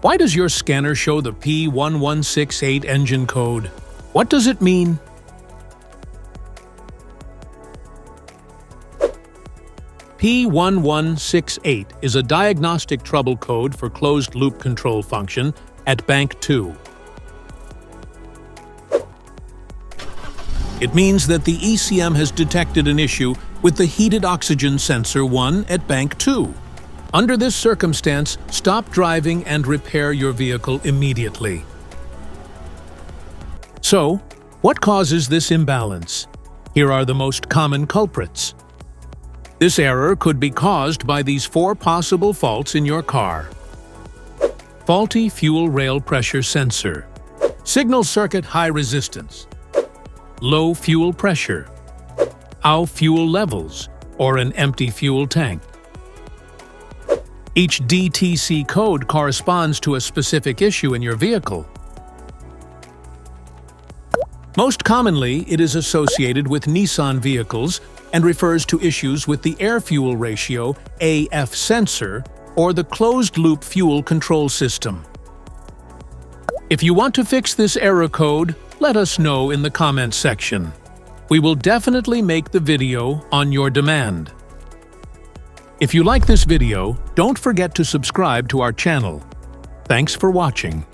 Why does your scanner show the P1168 engine code? What does it mean? P1168 is a diagnostic trouble code for closed-loop control function at Bank 2. It means that the ECM has detected an issue with the heated oxygen sensor 1 at Bank 2. Under this circumstance, stop driving and repair your vehicle immediately. So, what causes this imbalance? Here are the most common culprits. This error could be caused by these 4 possible faults in your car. Faulty fuel rail pressure sensor. Signal circuit high resistance. Low fuel pressure. Low fuel levels, or an empty fuel tank. Each DTC code corresponds to a specific issue in your vehicle. Most commonly, it is associated with Nissan vehicles and refers to issues with the air-fuel ratio AF sensor or the closed-loop fuel control system. If you want to fix this error code, let us know in the comments section. We will definitely make the video on your demand. If you like this video, don't forget to subscribe to our channel. Thanks for watching.